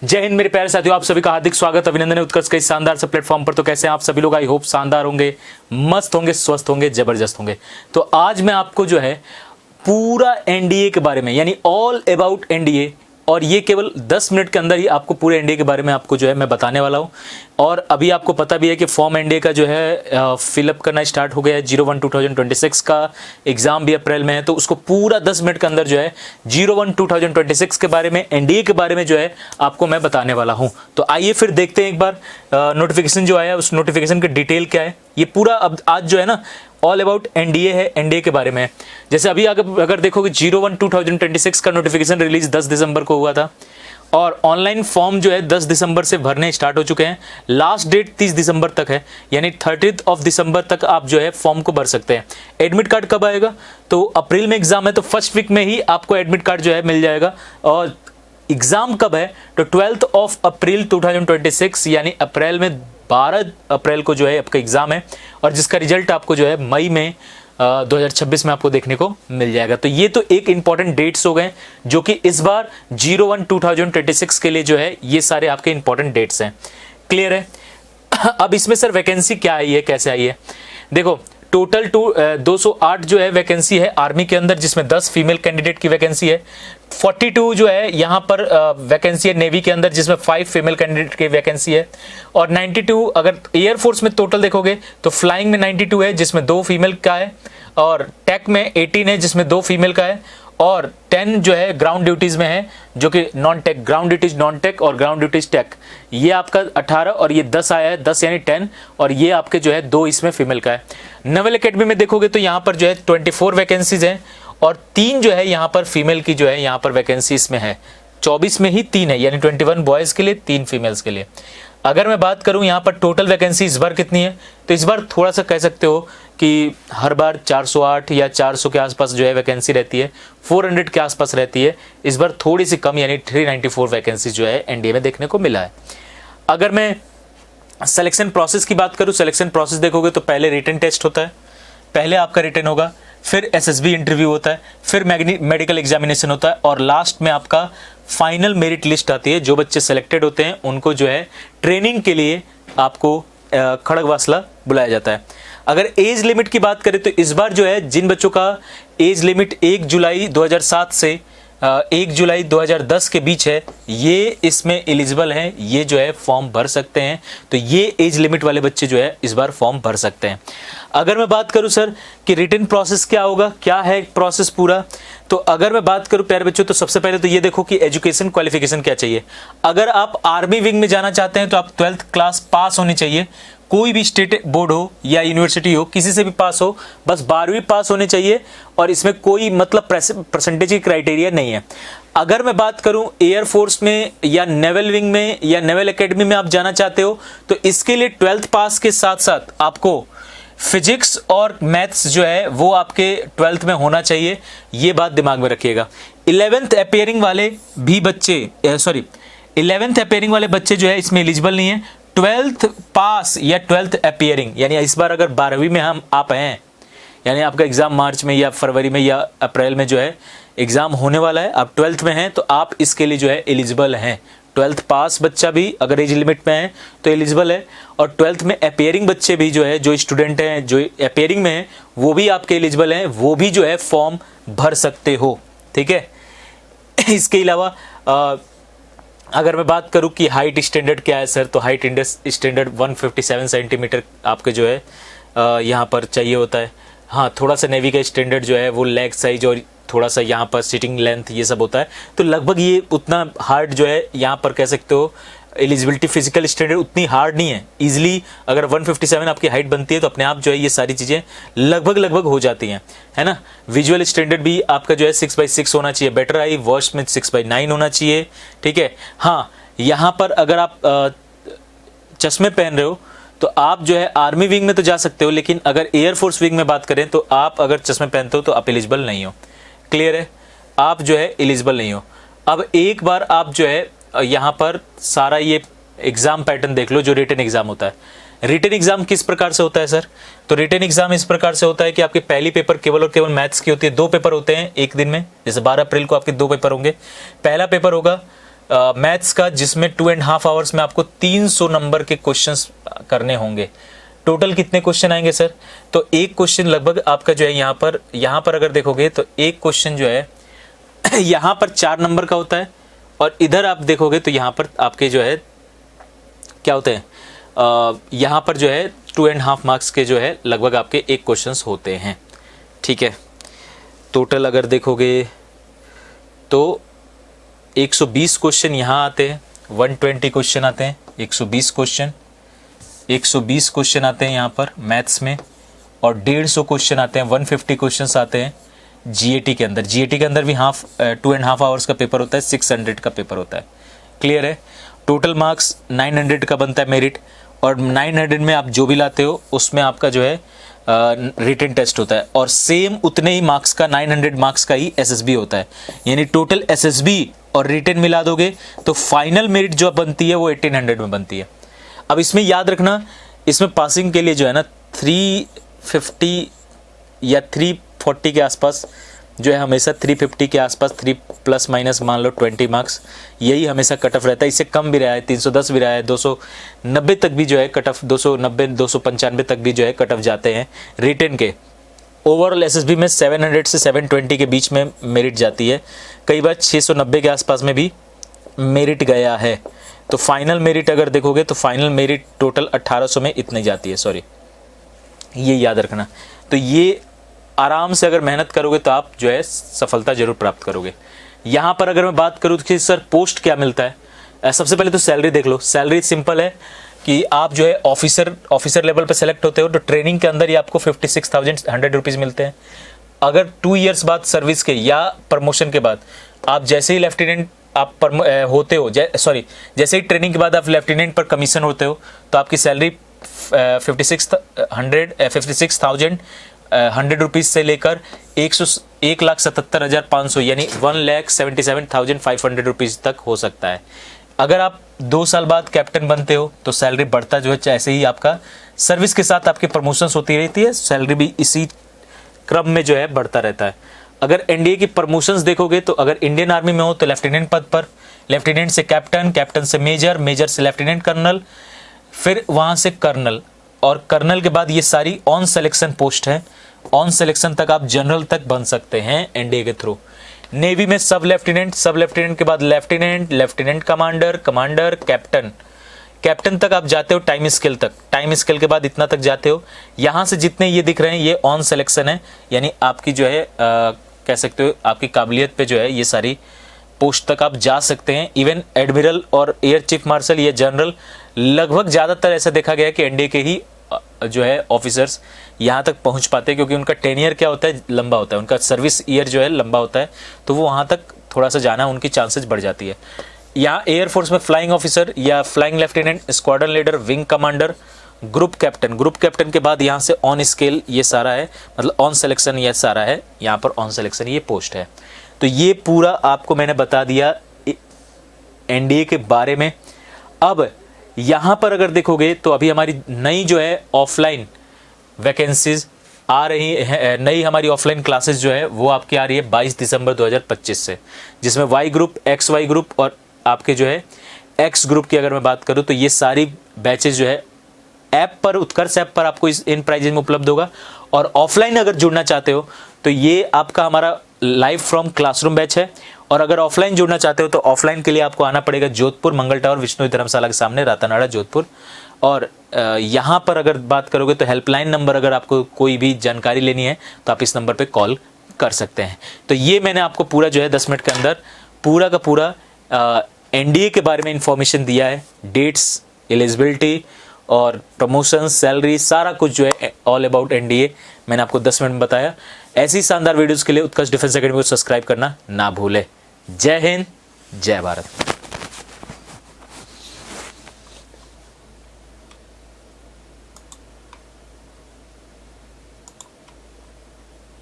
जय हिंद मेरे प्यारे साथियों, आप सभी का हार्दिक स्वागत अभिनंदन है उत्कर्ष के इस शानदार से प्लेटफॉर्म पर। तो कैसे हैं आप सभी लोग? आई होप शानदार होंगे, मस्त होंगे, स्वस्थ होंगे, जबरदस्त होंगे। तो आज मैं आपको जो है पूरा एनडीए के बारे में, यानी ऑल अबाउट एनडीए, और ये केवल 10 मिनट के अंदर ही आपको पूरे एनडीए के बारे में आपको जो है मैं बताने वाला हूँ। और अभी आपको पता भी है कि फॉर्म एनडीए का जो है फिलअप करना स्टार्ट हो गया है। 01/2026 का एग्जाम भी अप्रैल में है, तो उसको पूरा 10 मिनट के अंदर जो है 01/2026 के बारे में, एनडीए के बारे में जो है आपको मैं बताने वाला हूँ। तो आइए फिर देखते हैं एक बार नोटिफिकेशन जो आया, उस नोटिफिकेशन की डिटेल क्या है। ये पूरा अब आज जो है ना ऑल अबाउट एनडीए है, एनडीए के बारे में है। जैसे अभी अगर देखोगे 01/2026 का नोटिफिकेशन रिलीज 10 दिसंबर को हुआ था, और ऑनलाइन फॉर्म जो है 10 दिसंबर से भरने स्टार्ट हो चुके हैं। लास्ट डेट 30 दिसंबर तक है, यानी 30 दिसंबर तक आप जो है फॉर्म को भर सकते हैं। एडमिट कार्ड कब आएगा? तो अप्रैल में एग्जाम है, तो फर्स्ट वीक में ही आपको एडमिट कार्ड जो है मिल जाएगा। और एग्जाम कब है? तो 12 अप्रैल 2026, यानी अप्रैल में 12 अप्रैल को जो है आपका एग्जाम है, और जिसका रिजल्ट आपको जो है मई में 2026 में आपको देखने को मिल जाएगा। तो ये तो एक इंपॉर्टेंट डेट्स हो गए, जो कि इस बार 01/2026 के लिए जो है ये सारे आपके इंपॉर्टेंट डेट्स हैं। क्लियर है? अब इसमें सर वैकेंसी क्या आई है, कैसे आई है? देखो, टोटल 208 जो है वैकेंसी है आर्मी के अंदर, जिसमें 10 फीमेल कैंडिडेट की वैकेंसी है। 42 जो है यहाँ पर वैकेंसी है नेवी के अंदर, जिसमें 5 फीमेल कैंडिडेट की वैकेंसी है। और 92 अगर एयरफोर्स में टोटल देखोगे तो फ्लाइंग में 92 है, जिसमें 2 फीमेल का है, और टेक में 18 है, जिसमें 2 फीमेल का है, और 10 जो है ग्राउंड ड्यूटीज में है, जो कि non tech, ground duties non tech और ग्राउंड ड्यूटीज टेक। ये आपका 18 और ये 10 आया है, 10 यानी 10, और ये आपके जो है 2 इसमें फीमेल का है। नेवल एकेडमी में देखोगे तो यहाँ पर जो है 24 वैकेंसीज हैं, और 3 जो है यहाँ पर फीमेल की जो है यहाँ पर वैकेंसी इसमें है। 24 में ही 3 है, यानी 21 बॉयज़ के लिए, 3 फीमेल्स के लिए। अगर मैं बात करूं यहाँ पर टोटल वैकेंसी इस बार कितनी है, तो इस बार थोड़ा सा कह सकते हो कि हर बार 408 या 400 के आसपास जो है वैकेंसी रहती है, 400 के आसपास रहती है। इस बार थोड़ी सी कम, यानी 394 वैकेंसी जो है एनडीए में देखने को मिला है। अगर मैं सिलेक्शन प्रोसेस की बात करूं, सिलेक्शन प्रोसेस देखोगे तो पहले रिटन टेस्ट होता है, पहले आपका रिटन होगा, फिर एसएसबी इंटरव्यू होता है, फिर मेडिकल एग्जामिनेशन होता है, और लास्ट में आपका फाइनल मेरिट लिस्ट आती है। जो बच्चे सेलेक्टेड होते हैं उनको जो है ट्रेनिंग के लिए आपको खड़गवासला बुलाया जाता है। अगर एज लिमिट की बात करें तो इस बार जो है जिन बच्चों का एज लिमिट 1 जुलाई 2007 से 1 जुलाई 2010 के बीच है, ये इसमें एलिजिबल हैं, ये जो है फॉर्म भर सकते हैं। तो ये एज लिमिट वाले बच्चे जो है इस बार फॉर्म भर सकते हैं। अगर मैं बात करूं सर कि रिटन प्रोसेस क्या होगा, क्या है प्रोसेस पूरा, तो अगर मैं बात करूं प्यारे बच्चों, तो सबसे पहले तो ये देखो कि एजुकेशन क्वालिफिकेशन क्या चाहिए। अगर आप आर्मी विंग में जाना चाहते हैं तो आप 12th क्लास पास होनी चाहिए। कोई भी स्टेट बोर्ड हो या यूनिवर्सिटी हो, किसी से भी पास हो, बस 12वीं पास होने चाहिए, और इसमें कोई मतलब परसेंटेज की क्राइटेरिया नहीं है। अगर मैं बात करूं एयरफोर्स में या नेवल विंग में या नेवल एकेडमी में आप जाना चाहते हो, तो इसके लिए 12th पास के साथ साथ आपको फिजिक्स और मैथ्स जो है वो आपके 12th में होना चाहिए। ये बात दिमाग में रखिएगा। 11th अपेयरिंग वाले भी बच्चे 11th अपेयरिंग वाले बच्चे जो है इसमें एलिजिबल नहीं है। 12th पास या 12th अपेयरिंग, यानी इस बार अगर 12वीं में आप हैं, यानी आपका एग्जाम मार्च में या फरवरी में या अप्रैल में जो है एग्जाम होने वाला है, आप 12th में हैं तो आप इसके लिए जो है एलिजिबल हैं। 12th पास बच्चा भी अगर एज लिमिट में है तो एलिजिबल है, और 12th में अपेयरिंग बच्चे भी जो है, जो स्टूडेंट हैं जो अपेयरिंग में हैं, वो भी आपके एलिजिबल हैं, वो भी जो है फॉर्म भर सकते हो। ठीक है? इसके अलावा अगर मैं बात करूं कि हाइट स्टैंडर्ड क्या है सर, तो हाइट स्टैंडर्ड 157 सेंटीमीटर आपके जो है यहाँ पर चाहिए होता है। हाँ, थोड़ा सा नेवी का स्टैंडर्ड जो है वो लेग साइज और थोड़ा सा यहाँ पर सिटिंग लेंथ ये सब होता है। तो लगभग ये उतना हार्ड जो है यहाँ पर कह सकते हो एलिजिबिलिटी फिजिकल स्टैंडर्ड उतनी हार्ड नहीं है। इजीली अगर 157 आपकी हाइट बनती है तो अपने आप जो है ये सारी चीज़ें लगभग हो जाती हैं, है ना। विजुअल स्टैंडर्ड भी आपका जो है 6/6 होना चाहिए, बेटर आई वर्स्ट में 6/9 होना चाहिए। ठीक है? हाँ, यहाँ पर अगर आप चश्मे पहन रहे हो तो आप जो है आर्मी विंग में तो जा सकते हो, लेकिन अगर एयरफोर्स विंग में बात करें तो आप अगर चश्मे पहनते हो तो आप एलिजिबल नहीं हो। क्लियर है? आप जो है एलिजिबल नहीं हो। अब एक बार आप जो है यहाँ पर सारा ये एग्जाम पैटर्न देख लो जो रिटन एग्जाम होता है। रिटन एग्जाम किस प्रकार से होता है सर? तो रिटन एग्जाम इस प्रकार से होता है कि आपके पहली पेपर केवल और केवल मैथ्स की होती है। 2 पेपर होते हैं एक दिन में, जैसे 12 अप्रैल को आपके 2 पेपर होंगे। पहला पेपर होगा मैथ्स का, जिसमें 2.5 आवर्स में आपको 300 नंबर के क्वेश्चंस करने होंगे। टोटल कितने क्वेश्चन आएंगे सर? तो एक क्वेश्चन लगभग आपका जो है यहाँ पर अगर देखोगे तो एक क्वेश्चन जो है यहाँ पर 4 नंबर का होता है, और इधर आप देखोगे तो यहाँ पर आपके जो है क्या होते हैं, यहाँ पर जो है 2.5 मार्क्स के जो है लगभग आपके एक क्वेश्चंस होते हैं। ठीक है, टोटल अगर देखोगे तो 120 क्वेश्चन यहाँ आते हैं, 120 क्वेश्चन आते हैं, 120 क्वेश्चन आते हैं यहाँ पर मैथ्स में, और 150 क्वेश्चन आते हैं, 150 क्वेश्चन आते हैं जीएटी के अंदर। जीएटी के अंदर भी 2.5 आवर्स का पेपर होता है, 600 का पेपर होता है। क्लियर है? टोटल मार्क्स 900 का बनता है मेरिट, और 900 में आप जो भी लाते हो उसमें आपका जो है रिटन टेस्ट होता है, और सेम उतने ही मार्क्स का 900 मार्क्स का ही एसएसबी होता है। यानी टोटल एसएसबी और रिटन मिला दोगे तो फाइनल मेरिट जो बनती है वो 1800 में बनती है। अब इसमें याद रखना, इसमें पासिंग के लिए जो है ना 350 या 340 के आसपास जो है, हमेशा 350 के आसपास, 3 प्लस माइनस मान लो 20 मार्क्स, यही हमेशा कट ऑफ रहता है। इससे कम भी रहा है, 310 भी रहा है, 290 तक भी जो है कट ऑफ, 290 295 तक भी जो है कट ऑफ जाते हैं रिटन के। ओवरऑल एसएसबी में 700 से 720 के बीच में मेरिट जाती है, कई बार 690 के आसपास में भी मेरिट गया है। तो फाइनल मेरिट अगर देखोगे तो फाइनल मेरिट टोटल 1800 में इतनी जाती है, सॉरी, ये याद रखना। तो ये आराम से अगर मेहनत करोगे तो आप जो है सफलता जरूर प्राप्त करोगे। यहाँ पर अगर मैं बात करूँ कि सर पोस्ट क्या मिलता है, सबसे पहले तो सैलरी देख लो। सैलरी सिंपल है कि आप जो है ऑफिसर लेवल पे सेलेक्ट होते हो तो ट्रेनिंग के अंदर ही आपको 56,100 रुपीज़ मिलते हैं। अगर 2 इयर्स बाद सर्विस के या प्रमोशन के बाद आप जैसे ही लेफ्टिनेंट आप होते हो, जैसे ही ट्रेनिंग के बाद आप लेफ्टिनेंट पर कमीशन होते हो तो आपकी सैलरी 56,100 रुपीज़ से लेकर 1,77,500 यानी 1,77,500 रुपीज़ तक हो सकता है। अगर आप 2 साल बाद कैप्टन बनते हो तो सैलरी बढ़ता जो है, जैसे ही आपका सर्विस के साथ आपकी प्रमोशंस होती रहती है, सैलरी भी इसी क्रम में जो है बढ़ता रहता है। अगर एनडीए की प्रमोशंस देखोगे तो अगर इंडियन आर्मी में हो तो लेफ्टिनेंट पद पर, लेफ्टिनेंट से कैप्टन, कैप्टन से मेजर, मेजर से लेफ्टिनेंट कर्नल, फिर वहाँ से कर्नल, और कर्नल के बाद ये सारी ऑन सिलेक्शन पोस्ट है। ऑन सिलेक्शन तक आप जनरल तक बन सकते हैं एनडीए के थ्रू। नेवी में सब लेफ्टिनेंट, सब लेफ्टिनेंट के बाद lieutenant, lieutenant commander, commander, captain, captain तक आप जाते हो, टाइम स्केल तक, टाइम स्केल के बाद इतना तक जाते हो। यहाँ से जितने ये दिख रहे हैं ये ऑन सिलेक्शन है, यानी आपकी जो है कह सकते हो आपकी काबिलियत पे जो है ये सारी पोस्ट तक आप जा सकते हैं। इवन एडमिरल और एयर चीफ मार्शल, ये जनरल, लगभग ज़्यादातर ऐसा देखा गया है कि एनडीए के ही जो है ऑफिसर्स यहाँ तक पहुँच पाते हैं, क्योंकि उनका टेनियर क्या होता है, लंबा होता है, उनका सर्विस ईयर जो है लंबा होता है, तो वो वहाँ तक थोड़ा सा जाना उनकी चांसेस बढ़ जाती है। यहाँ एयरफोर्स में फ्लाइंग ऑफिसर या flying lieutenant, squadron leader, wing commander, group captain, group captain के बाद यहाँ से ऑन स्केल ये सारा है, मतलब ऑन सिलेक्शन ये सारा है, यहाँ पर ऑन सिलेक्शन ये पोस्ट है। तो ये पूरा आपको मैंने बता दिया एनडीए के बारे में। अब यहाँ पर अगर देखोगे तो अभी हमारी नई जो है ऑफलाइन वैकेंसीज आ रही है, नई हमारी ऑफलाइन क्लासेस जो है वो आपकी आ रही है 22 दिसंबर 2025 से, जिसमें Y group, X Y group और आपके जो है एक्स ग्रुप की अगर मैं बात करूँ तो ये सारी बैचेज जो है ऐप पर, उत्कर्ष ऐप पर आपको इन प्राइजेज में उपलब्ध होगा। और ऑफलाइन अगर जुड़ना चाहते हो तो ये आपका हमारा लाइव फ्रॉम क्लासरूम बैच है, और अगर ऑफलाइन जुड़ना चाहते हो तो ऑफलाइन के लिए आपको आना पड़ेगा जोधपुर, मंगल टावर, विष्णु धर्मशाला के सामने, रातानाड़ा, जोधपुर। और यहाँ पर अगर बात करोगे तो हेल्पलाइन नंबर, अगर आपको कोई भी जानकारी लेनी है तो आप इस नंबर पे कॉल कर सकते हैं। तो ये मैंने आपको पूरा जो है 10 मिनट के अंदर पूरा का पूरा एनडीए के बारे में इंफॉर्मेशन दिया है, डेट्स, एलिजिबिलिटी और प्रमोशन, सैलरी, सारा कुछ जो है ऑल अबाउट एनडीए मैंने आपको 10 मिनट में बताया। ऐसी शानदार वीडियोस के लिए उत्कर्ष डिफेंस एकेडमी को सब्सक्राइब करना ना भूले। जय हिंद, जय भारत।